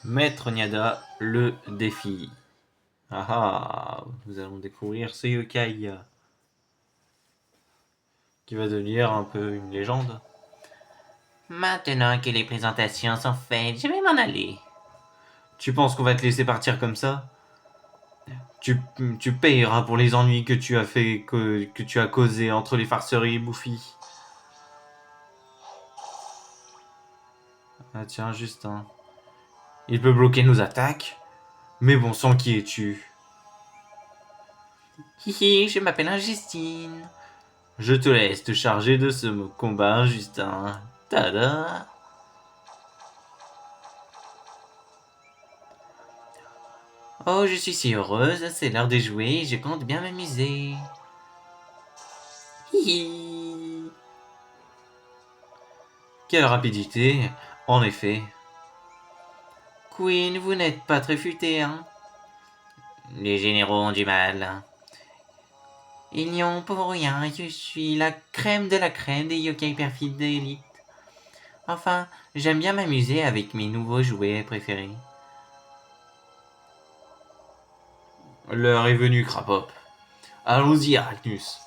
Maître Niada, le défi. Ah ah, nous allons découvrir ce yokai qui va devenir un peu une légende. Maintenant que les présentations sont faites, je vais m'en aller. Tu penses qu'on va te laisser partir comme ça? Tu payeras pour les ennuis que tu as fait, que tu as causé entre les farceries et Bouffi. Ah tiens, Justin. Il peut bloquer nos attaques, mais bon sang, qui es-tu? Hihi, je m'appelle Justine. Je te laisse te charger de ce combat, Justin. Tada! Oh, je suis si heureuse, c'est l'heure de jouer, je compte bien m'amuser. Hihi. Quelle rapidité, en effet. Queen, vous n'êtes pas très futé, hein? Les généraux ont du mal. Ils n'y ont pour rien, je suis la crème de la crème des yokai perfides d'élite. Enfin, j'aime bien m'amuser avec mes nouveaux jouets préférés. L'heure est venue, Crapop. Allons-y, Arachnus.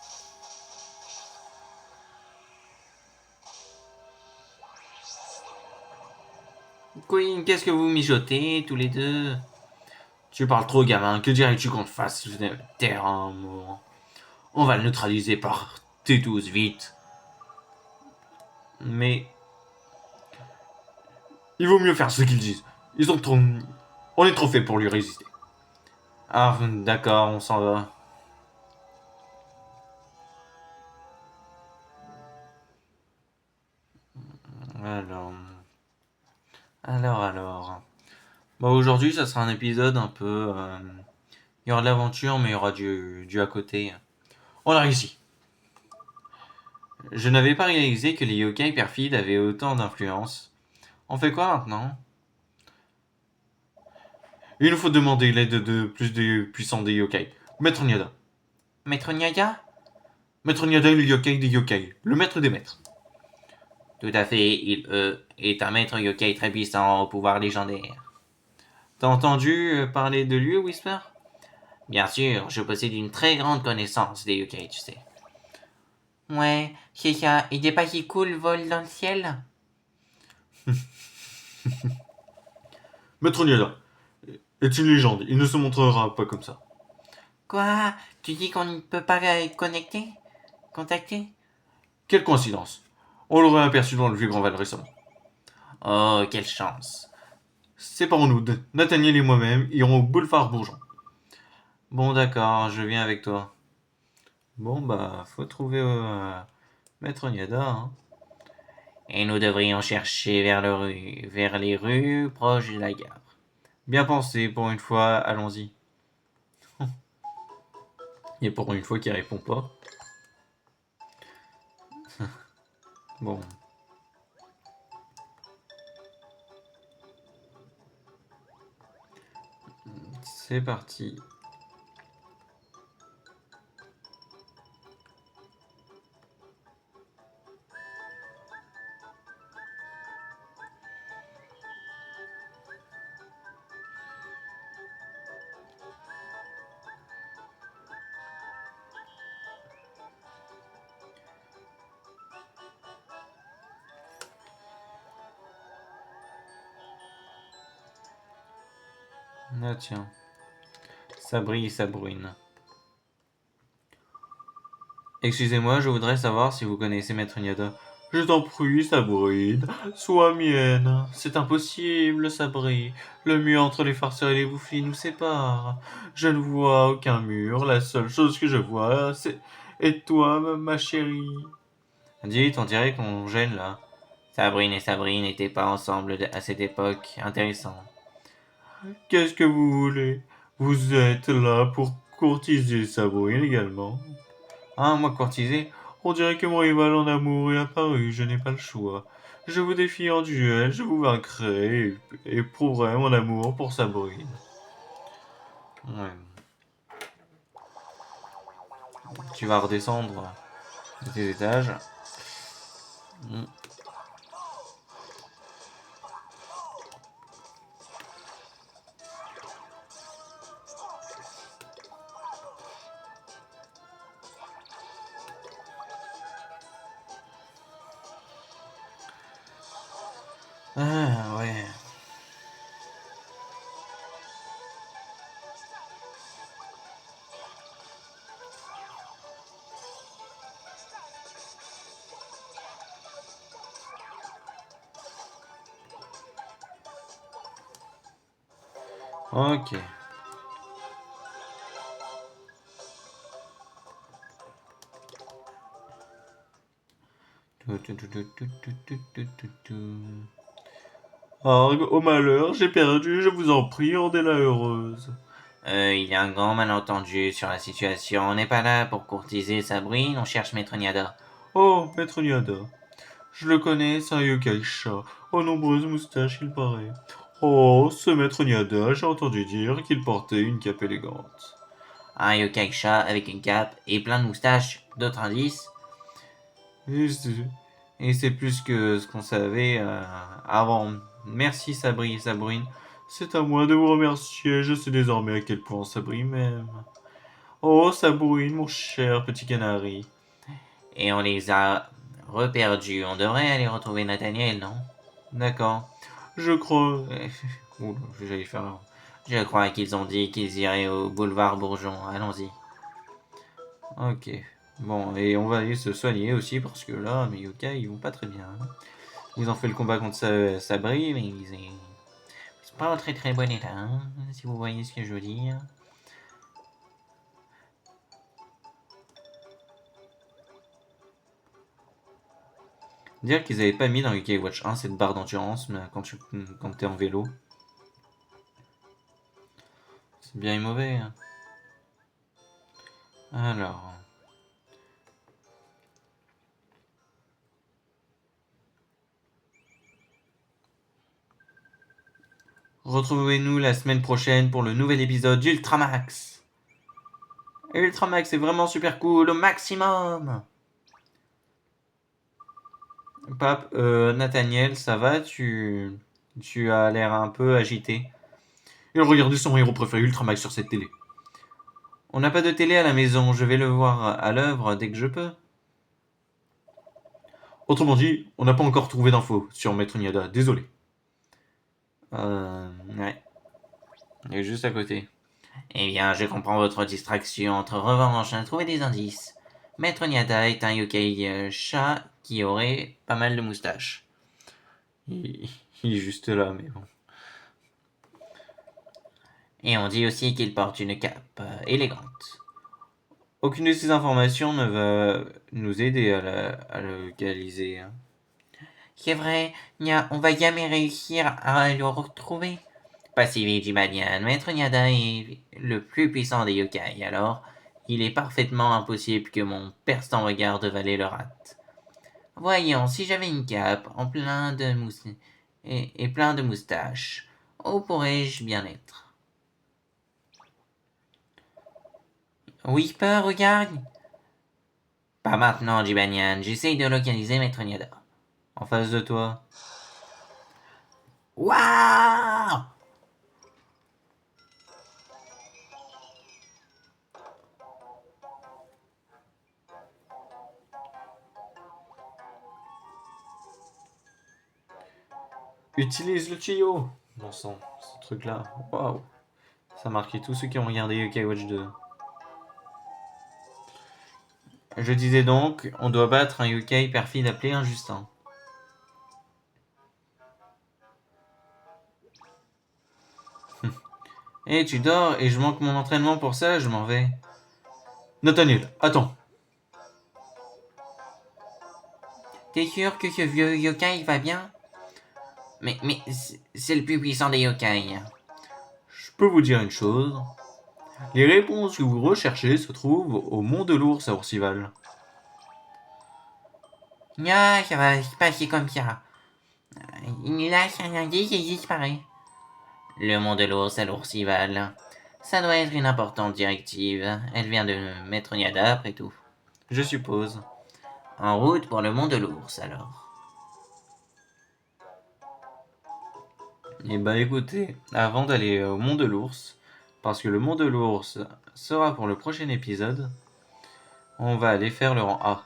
Queen, qu'est-ce que vous mijotez, tous les deux? Tu parles trop, gamin. Que dirais-tu qu'on te fasse taire un moment? On va le neutraliser par T12, vite. Mais il vaut mieux faire ce qu'ils disent. Ils ont trop... On est trop fait pour lui résister. Ah, d'accord, on s'en va. Alors... Alors... Bon, aujourd'hui, ça sera un épisode un peu... Il y aura de l'aventure, mais il y aura du à côté. On a réussi. Je n'avais pas réalisé que les yokai perfides avaient autant d'influence. On fait quoi maintenant? Il nous faut demander l'aide de plus de puissants des yokai. Maître Niada. Maître Nyaga? Maître Niada est le yokai des yokai. Le maître des maîtres. Tout à fait, il, est un maître yokai très puissant au pouvoir légendaire. T'as entendu parler de lui, Whisper? Bien sûr, je possède une très grande connaissance des yokai, tu sais. Ouais, c'est ça, et des pas qui cool volent dans le ciel? Maître Niada est une légende. Il ne se montrera pas comme ça. Quoi? Tu dis qu'on ne peut pas connecter? Contacter? Quelle coïncidence. On l'aurait aperçu dans le vieux Grand Val récemment. Oh, quelle chance. Séparons-nous. Nathaniel et moi-même irons au boulevard Bourgeon. Bon, d'accord, je viens avec toi. Bon, bah, faut trouver Maître Niada, hein. Et nous devrions chercher vers les rues proches de la gare. Bien pensé, pour une fois, allons-y. Et pour une fois qu'il répond pas. Bon, c'est parti. Ah tiens, ça brille, ça bruine. Excusez-moi, je voudrais savoir si vous connaissez Maître Niada. Je t'en prie, Sabrine, sois mienne. C'est impossible, Sabrine. Le mur entre les farceurs et les bouffis nous sépare. Je ne vois aucun mur. La seule chose que je vois, c'est... Et toi, ma chérie? Dites, on dirait qu'on gêne là. Sabrine et Sabrine n'étaient pas ensemble à cette époque. Intéressant. Qu'est-ce que vous voulez? Vous êtes là pour courtiser Sabrine également. Ah, moi courtiser? On dirait que mon rival en amour est apparu, je n'ai pas le choix. Je vous défie en duel, je vous vaincrai et prouverai mon amour pour Sabrine. Ouais. Tu vas redescendre de tes étages. Mm. Ah, ouais. Ok. Argue, au malheur, j'ai perdu, je vous en prie, rendez-la heureuse. Il y a un grand malentendu sur la situation. On n'est pas là pour courtiser Sabrine, on cherche Maître Niada. Oh, Maître Niada. Je le connais, c'est un yokai chat, aux nombreuses moustaches, il paraît. Oh, ce Maître Niada, j'ai entendu dire qu'il portait une cape élégante. Un yokai chat avec une cape et plein de moustaches. D'autres indices? Et c'est et c'est plus que ce qu'on savait avant. Merci Sabrine. C'est à moi de vous remercier, je sais désormais à quel point Sabrine m'aime. Oh, Sabrine, mon cher petit canari. Et on les a reperdus. On devrait aller retrouver Nathaniel, non? D'accord. Je crois. Oula, j'allais faire. Je crois qu'ils ont dit qu'ils iraient au boulevard Bourgeon. Allons-y. Ok. Bon, et on va aller se soigner aussi parce que là, mes yokai, ils vont pas très bien. Ils ont fait le combat contre Sabri, mais Ils sont pas en très très bon état, hein, si vous voyez ce que je veux dire. dire qu'ils avaient pas mis dans Yokai Watch 1 cette barre d'endurance mais quand t'es en vélo. C'est bien et mauvais. Hein. Alors. Retrouvez-nous la semaine prochaine pour le nouvel épisode d'Ultramax. Ultramax est vraiment super cool, au maximum. Pape, Nathaniel, ça va tu as l'air un peu agité. Il regardait son héros préféré Ultramax sur cette télé. On n'a pas de télé à la maison, je vais le voir à l'œuvre dès que je peux. Autrement dit, on n'a pas encore trouvé d'infos sur Maître Niada, désolé. Ouais. Il est juste à côté. Eh bien, je comprends votre distraction. Entre revanche, trouver des indices. Maître Niada est un yokai chat qui aurait pas mal de moustaches. Il, il est juste là, mais bon. Et on dit aussi qu'il porte une cape élégante. Aucune de ces informations ne va nous aider à le localiser. Hein. C'est vrai, on va jamais réussir à le retrouver. Pas si vite, j'imagine. Maître Niada est le plus puissant des yokai, alors il est parfaitement impossible que mon perçant regard de valet le rate. Voyons, si j'avais une cape en plein de et plein de moustaches, où pourrais-je bien être? Whisper, regarde! Pas maintenant, Jibanian. J'essaye de localiser Maître Niada. En face de toi. Waouh! Utilise le tuyau. Bon sang, ce truc-là. Waouh. Ça a marqué tous ceux qui ont regardé Yokai Watch 2. Je disais donc, on doit battre un yokai perfide appelé Injustin. Eh, tu dors et je manque mon entraînement pour ça, je m'en vais. Nathaniel, attends. T'es sûr que ce vieux yokai va bien? Mais c'est le plus puissant des yokai. Je peux vous dire une chose. Les réponses que vous recherchez se trouvent au Mont de l'Ours à Oursival. Nya, ça va se passer comme ça. Il lâche un indice et il disparaît. Le mont de l'ours à l'oursival. Ça doit être une importante directive. Elle vient de Maître Niada, après tout. Je suppose. En route pour le mont de l'ours, alors. Eh bah écoutez, avant d'aller au Mont de l'Ours, parce que le Mont de l'Ours sera pour le prochain épisode, on va aller faire le rang A.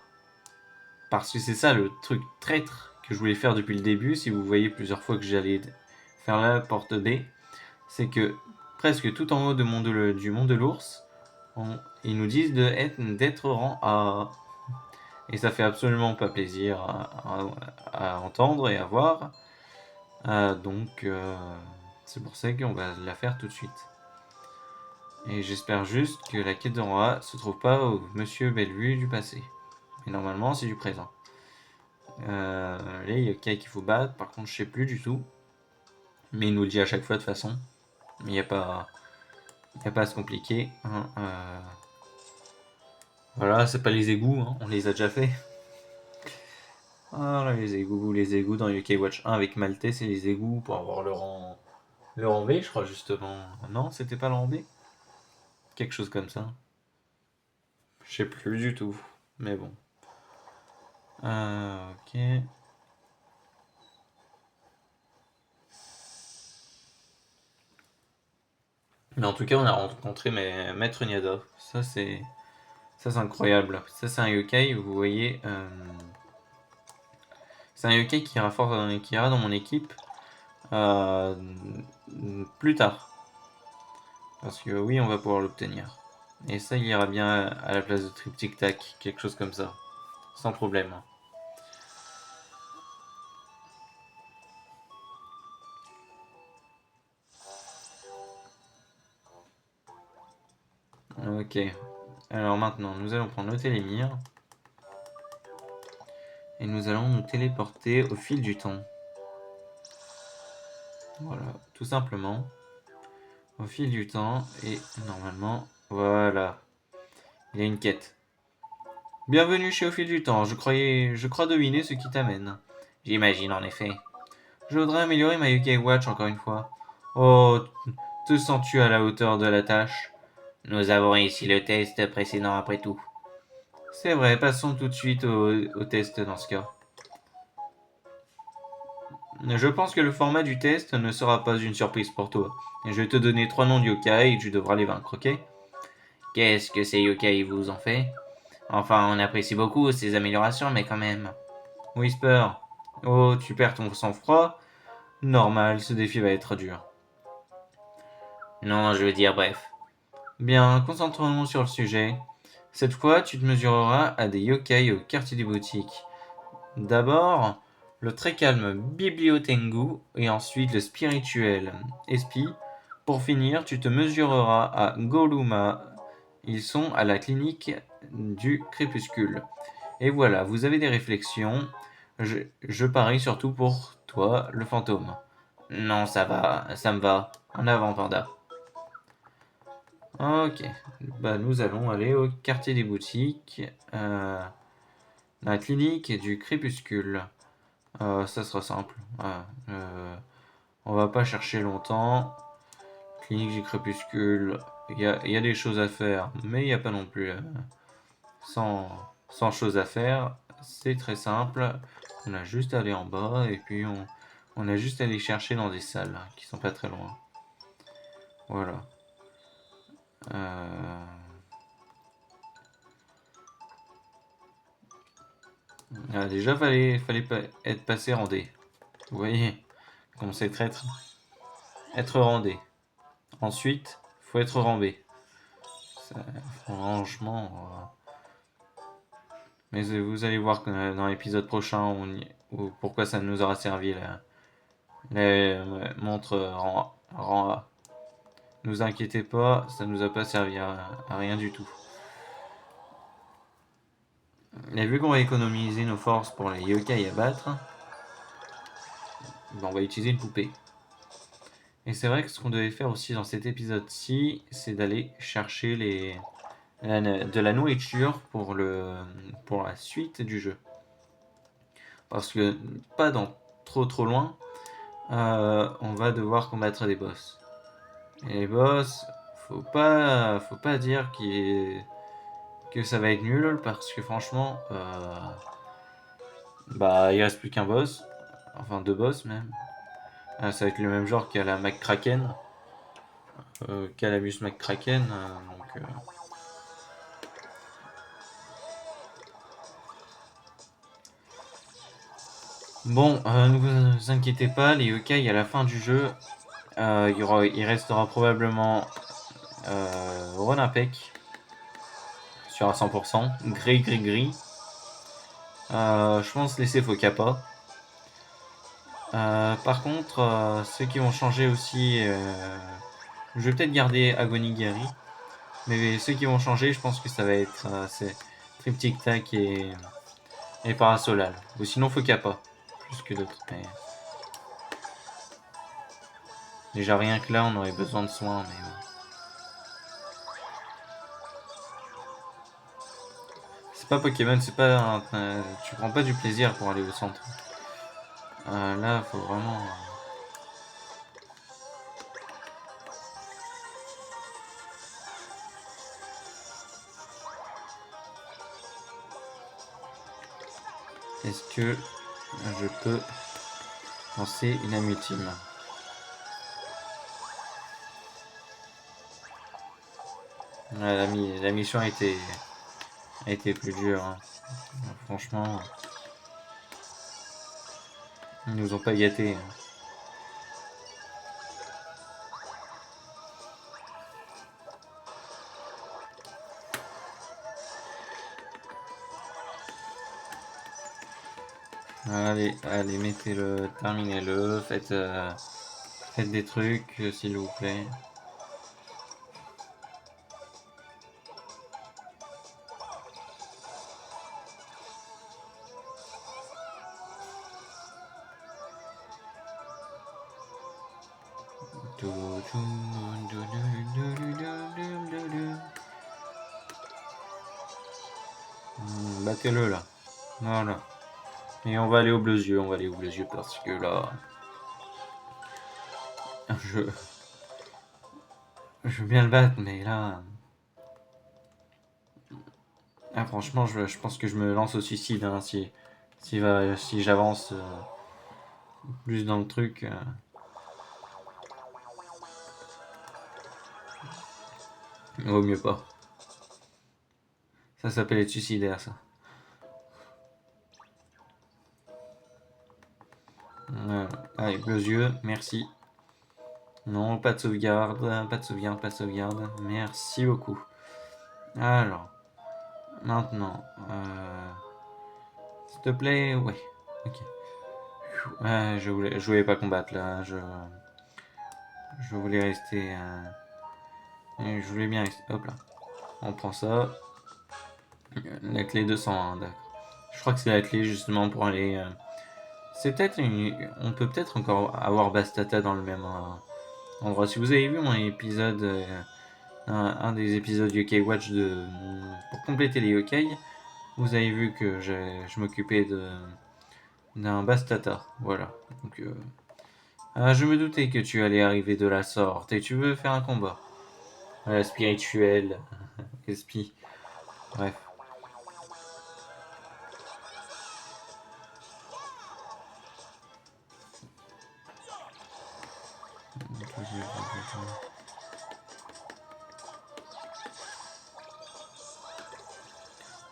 Parce que c'est ça le truc traître que je voulais faire depuis le début, si vous voyez plusieurs fois que j'allais faire la porte B, c'est que presque tout en haut du mont de l'ours, ils nous disent d'être rang A. Et ça fait absolument pas plaisir à entendre et à voir. Donc c'est pour ça qu'on va la faire tout de suite. Et j'espère juste que la quête de rang A se trouve pas au Monsieur Bellevue du passé. Mais normalement c'est du présent. Là il y a Kai qu'il faut battre, par contre je sais plus du tout. Mais il nous le dit à chaque fois de toute façon. Mais il n'y a pas à se compliquer. Hein, voilà, c'est pas les égouts, hein, on les a déjà fait. Ah là, les égouts dans UK Watch 1 avec Maltais, c'est les égouts pour avoir le rang B, je crois justement. Non, c'était pas le rang B? Quelque chose comme ça. Je sais plus du tout, mais bon. Ok. Mais en tout cas, on a rencontré Maître Niada. Ça c'est incroyable. Ça c'est un yokai, vous voyez. C'est un yokai qui ira dans mon équipe euh, plus tard. Parce que oui, on va pouvoir l'obtenir. Et ça, il ira bien à la place de Triptych Tac, quelque chose comme ça. Sans problème. Ok. Alors maintenant, nous allons prendre le télémire. Et nous allons nous téléporter au fil du temps. Voilà, tout simplement. Au fil du temps. Et normalement, voilà. Il y a une quête. Bienvenue chez Au fil du temps. Je crois deviner ce qui t'amène. J'imagine en effet. Je voudrais améliorer ma UK Watch encore une fois. Oh, te sens-tu à la hauteur de la tâche? Nous avons réussi le test précédent après tout. C'est vrai, passons tout de suite au test dans ce cas. Je pense que le format du test ne sera pas une surprise pour toi. Je vais te donner 3 noms de yokai et tu devras les vaincre, ok? Qu'est-ce que ces yokai vous ont fait? Enfin, on apprécie beaucoup ces améliorations, mais quand même. Whisper. Oh, tu perds ton sang-froid? Normal, ce défi va être dur. Non, je veux dire bref. Bien, concentrons-nous sur le sujet. Cette fois, tu te mesureras à des yokai au quartier des boutiques. D'abord, le très calme Bibliotengu et ensuite le spirituel Espi. Pour finir, tu te mesureras à Goluma. Ils sont à la clinique du crépuscule. Et voilà, vous avez des réflexions. Je parie surtout pour toi, le fantôme. Non, ça va, ça me va. En avant, Panda. Ok, bah nous allons aller au quartier des boutiques, la clinique du crépuscule. Ça sera simple. On va pas chercher longtemps. Clinique du crépuscule, il y a des choses à faire, mais il n'y a pas non plus 100, 100 choses à faire. C'est très simple. On a juste à aller en bas et puis on a juste à aller chercher dans des salles qui sont pas très loin. Voilà. Déjà, fallait être passé en D. Vous voyez, comme c'est être randé. Ensuite, faut être rambé. Ça, franchement. Mais vous allez voir que dans l'épisode prochain, pourquoi ça nous aura servi la montre rang A. Ne vous inquiétez pas, ça nous a pas servi à rien du tout. Et vu qu'on va économiser nos forces pour les yokai à battre, on va utiliser une poupée. Et c'est vrai que ce qu'on devait faire aussi dans cet épisode-ci, c'est d'aller chercher de la nourriture pour la suite du jeu. Parce que pas dans trop loin, on va devoir combattre des boss. Et les boss, faut pas dire que ça va être nul parce que franchement, bah il reste plus qu'un boss, enfin 2 boss même. Ça va être le même genre qu'à la McCracken, Calamus McCracken, donc. Bon, ne vous inquiétez pas, les yokai à la fin du jeu, il restera probablement Ronapek sur à 100%, gris. Je pense laisser Fokapa. Par contre, ceux qui vont changer aussi, je vais peut-être garder Agonigiri, mais ceux qui vont changer, je pense que ça va être c'est Triptych Tac et Parasolal. Ou sinon Fokapa, plus que d'autres. Mais déjà rien que là, on aurait besoin de soins, mais bon. C'est pas Pokémon, c'est pas tu prends pas du plaisir pour aller au centre. Là, faut vraiment. Est-ce que je peux lancer une âme ultime? La mission a été plus dure, hein. Franchement, ils nous ont pas gâtés, hein. Allez, mettez-le, terminez-le, faites des trucs, s'il vous plaît. Battez-le là. Voilà. Et on va aller au bleu yeux, parce que là, je, je veux bien le battre, mais là, franchement, je pense que je me lance au suicide, hein, si j'avance plus dans le truc. Vaut mieux pas. Ça s'appelle être suicidaire, ça. Voilà. Allez, bleus yeux, merci. Non, pas de sauvegarde, pas de sauvegarde, pas de sauvegarde. Merci beaucoup. Alors, maintenant, s'il te plaît, ouais, ok. Je voulais pas combattre là, je voulais rester, je voulais bien rester. Hop là, on prend ça. La clé 201, d'accord. Je crois que c'est la clé justement pour aller. C'est peut-être on peut peut-être encore avoir Bastata dans le même endroit. Si vous avez vu mon épisode, un des épisodes Yokai Watch pour compléter les yokai, vous avez vu que je m'occupais d'un Bastata. Voilà. Donc, je me doutais que tu allais arriver de la sorte et tu veux faire un combat. Spirituel, espi. Bref.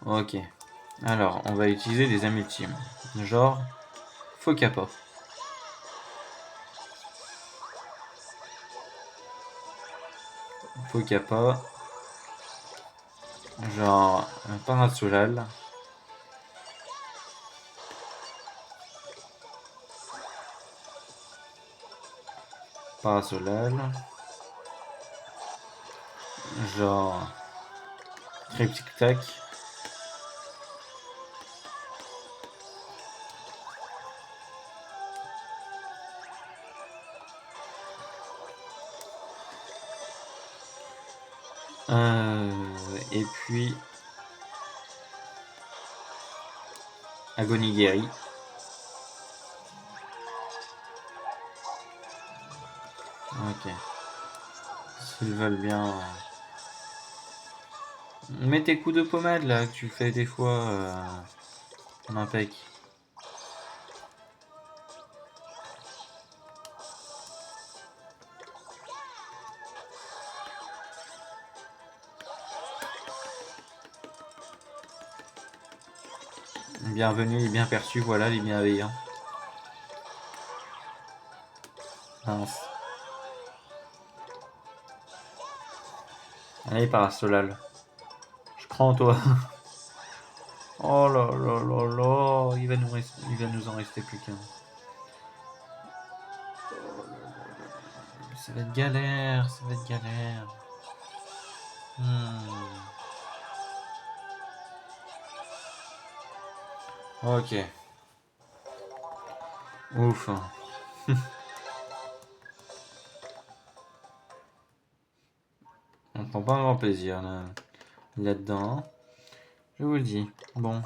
Ok. Alors, on va utiliser des âmes ultimes. Genre, Fokapa. Fokapa. Genre, un Parasolal. Parasolal. Genre, Triptych Tac. Et puis Agonigiri. Ok. S'ils veulent bien. Mets tes coups de pommade là que tu fais des fois. Impec. Bienvenue et bien perçu, voilà les bienveillants. Mince. Allez, Parasolal. Je crois en toi. Oh là là là là. Il va nous en rester plus qu'un. Ça va être galère, ça va être galère. Ok. Ouf. On prend pas un grand plaisir là-dedans. Je vous le dis. Bon.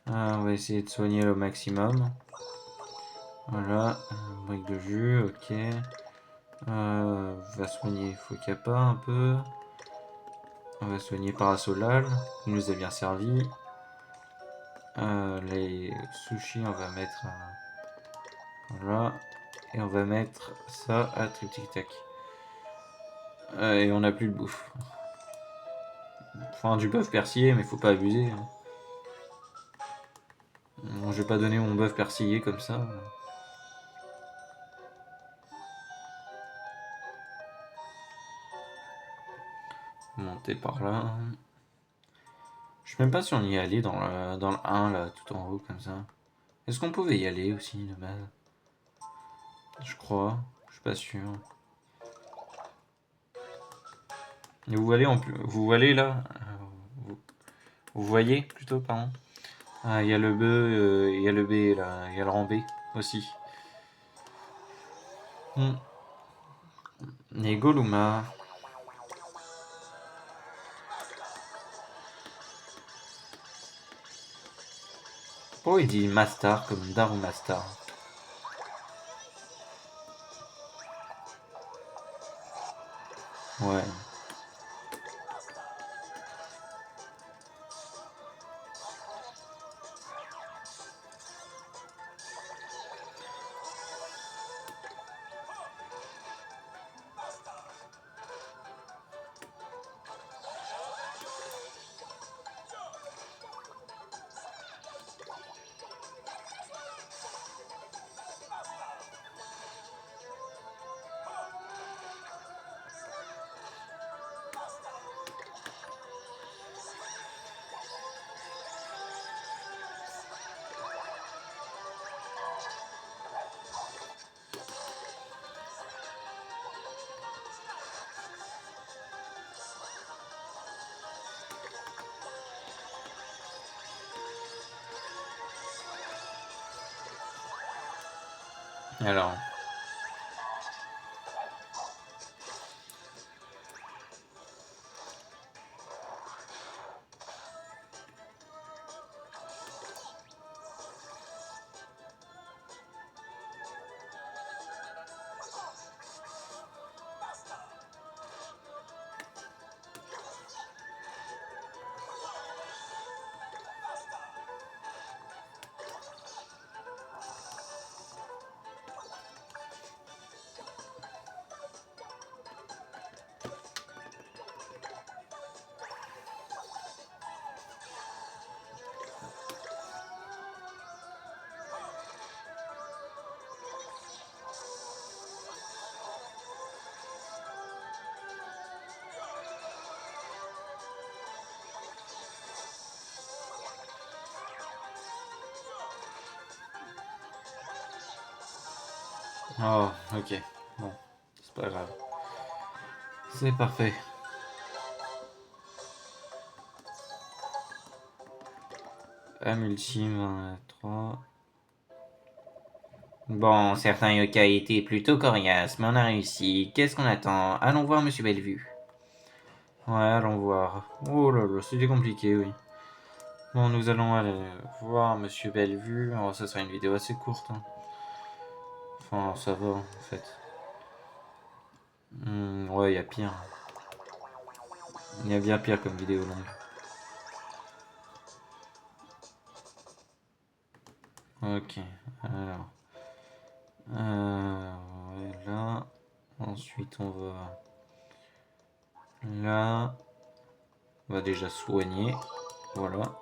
On va essayer de soigner au maximum. Voilà. Brique de jus, ok. On va soigner Fokapa un peu. On va soigner Parasolal. Il nous a bien servi. Les sushis, on va mettre voilà. Et on va mettre ça à Triptyque Tac. Et on n'a plus de bouffe. Enfin, du bœuf persillé, mais faut pas abuser. Hein. Je vais pas donner mon bœuf persillé comme ça. Monter par là. Je sais même pas si on y est allé dans le 1, là, tout en haut, comme ça. Est-ce qu'on pouvait y aller aussi, de base? Je crois. Je suis pas sûr. Et vous voyez là vous, vous voyez plutôt, pardon. Ah, il y a le B, il y a le B là, il y a le rang B aussi. Et Goluma. Pourquoi il dit Mastar comme Daru Mastar? Ouais. Alors. Oh, ok. Bon, c'est pas grave. C'est parfait. Âme ultime, 3. Bon, certains yokai étaient plutôt coriaces, mais on a réussi. Qu'est-ce qu'on attend? Allons voir Monsieur Bellevue. Ouais, allons voir. Oh là là, c'était compliqué, oui. Bon, nous allons aller voir Monsieur Bellevue. Alors, ça sera une vidéo assez courte. Hein. Enfin, ça va, en fait. Ouais, il y a pire. Il y a bien pire comme vidéo longue. Ok, alors. Ouais, là. Ensuite, on va là. On va déjà soigner. Voilà.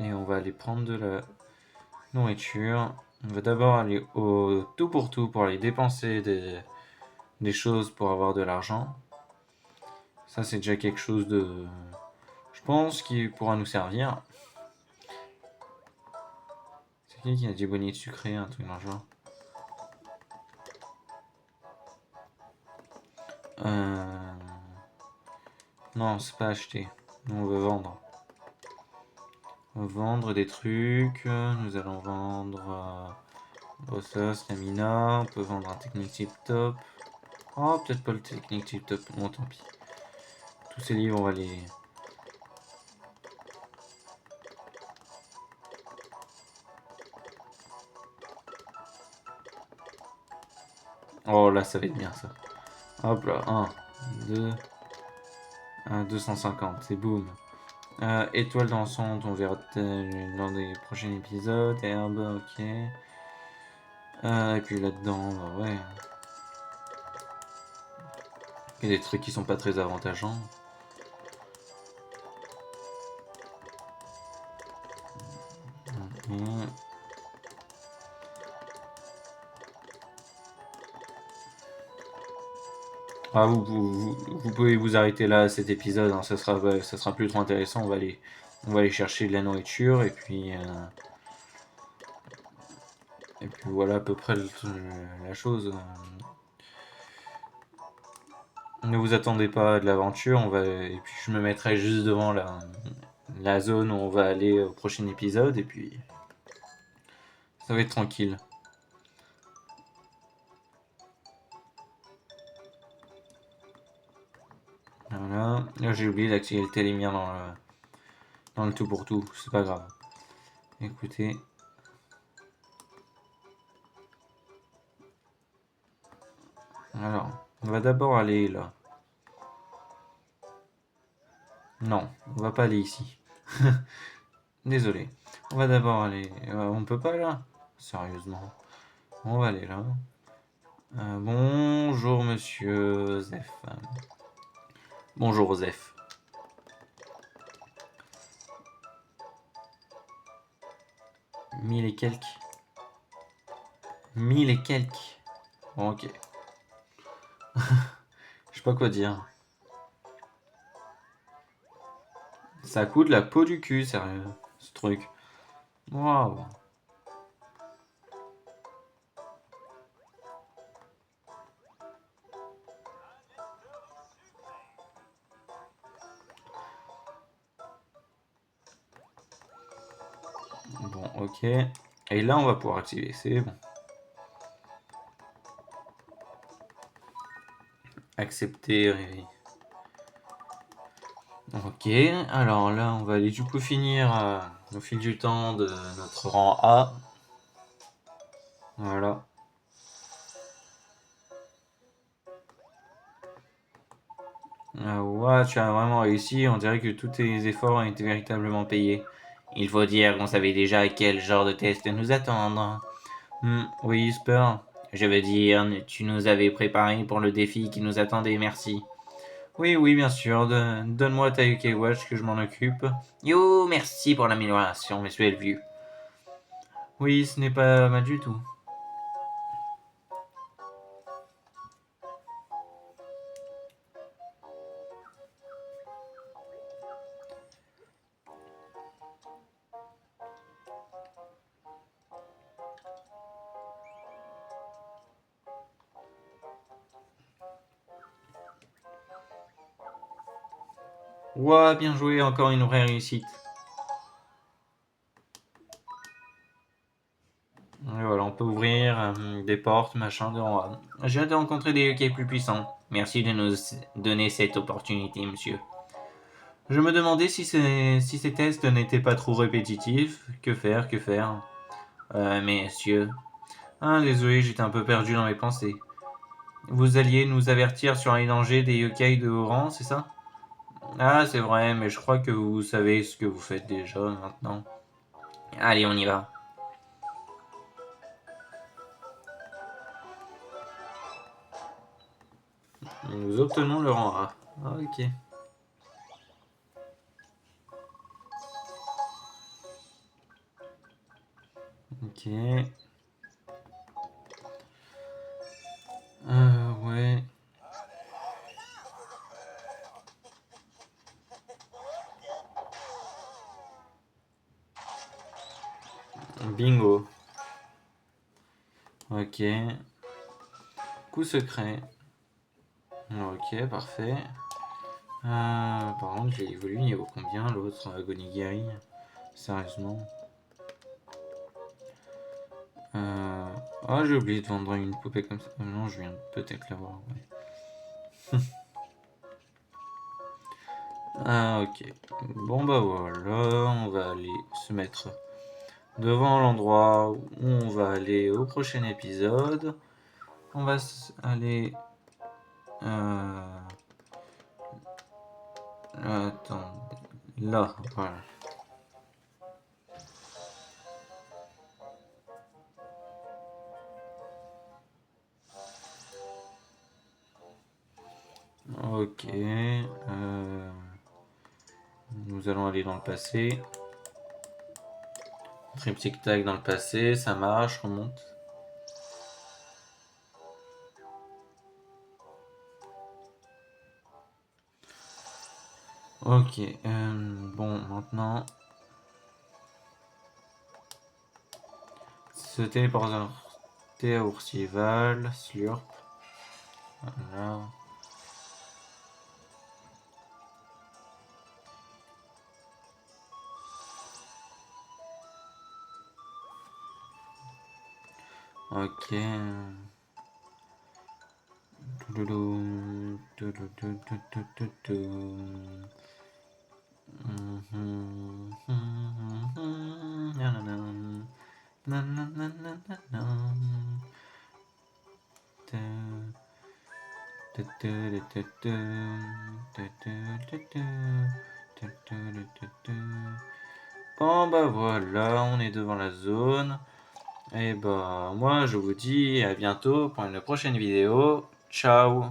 Et on va aller prendre de la nourriture. On va d'abord aller au tout pour aller dépenser des choses pour avoir de l'argent. Ça, c'est déjà quelque chose de... Je pense qui pourra nous servir. C'est qui a dit bonnet sucré, un truc dans le genre. Euh... Non, c'est pas acheter. Nous, on veut vendre. On veut vendre des trucs. Nous allons vendre... ça, stamina. On peut vendre un technique tip top. Oh, peut-être pas le technique tip top. Bon, tant pis. Tous ces livres, on va les... Oh là, ça va être bien ça. Hop là, 1, 2, 250, c'est boum. Étoile dansante, on verra dans des prochains épisodes. Herbe, ok. Et puis là-dedans, bah ouais. Il y a des trucs qui sont pas très avantageants. Ok. Ah, vous pouvez vous arrêter là à cet épisode, hein, ça sera plus trop intéressant. On va aller chercher de la nourriture et puis voilà à peu près la chose. Ne vous attendez pas à de l'aventure, et puis je me mettrai juste devant la zone où on va aller au prochain épisode et puis ça va être tranquille. Voilà. Là, j'ai oublié d'activer le télémire dans le tout pour tout, c'est pas grave. Écoutez. Alors, on va d'abord aller là. Non, on va pas aller ici. Désolé. On va d'abord aller. On peut pas là? Sérieusement. On va aller là. Bonjour monsieur Zef. Bonjour Zef. 1000 et quelques. 1000 et quelques. Bon, ok. Je sais pas quoi dire. Ça coûte la peau du cul, sérieux, ce truc. Waouh. Bon, ok. Et là, on va pouvoir activer. C'est bon. Accepter. Ok. Alors là, on va aller du coup finir au fil du temps de notre rang A. Voilà. Ouais, tu as vraiment réussi. On dirait que tous tes efforts ont été véritablement payés. Il faut dire qu'on savait déjà quel genre de test nous attendre. Oui, Spur. Je veux dire, tu nous avais préparé pour le défi qui nous attendait, merci. Oui, oui, bien sûr. Donne-moi ta UK Watch que je m'en occupe. Yo, merci pour l'amélioration, monsieur Elvieux. Oui, ce n'est pas mal du tout. Ouah, bien joué, encore une vraie réussite. Et voilà, on peut ouvrir des portes, machin, de en haut. J'ai hâte de rencontrer des UK plus puissants. Merci de nous donner cette opportunité, monsieur. Je me demandais si ces tests n'étaient pas trop répétitifs. Que faire, que faire? Messieurs, Ah, désolé, j'étais un peu perdu dans mes pensées. Vous alliez nous avertir sur les dangers des yokai de haut rang, c'est ça? Ah, c'est vrai, mais je crois que vous savez ce que vous faites déjà maintenant. allez, on y va. Nous obtenons le rang A. Ah, ok. Ok. Bingo. Ok. Coup secret. Ok, parfait. Par contre, j'ai évolué niveau combien l'autre Agonie guérie? Sérieusement. Ah, j'ai oublié de vendre une poupée comme ça. Non, je viens peut-être l'avoir. Ouais. Ah, ok. Bon, bah voilà, on va aller se mettre devant l'endroit où on va aller au prochain épisode. On va aller. Attends. Là, voilà. Ok. Nous allons aller dans le passé. Triptyque tag dans le passé, ça marche, remonte. Ok, bon, maintenant. Se téléporter à Oursival, Slurp. Voilà. Ok. Bon bah voilà, on est devant la zone. Et bah moi je vous dis à bientôt pour une prochaine vidéo. Ciao.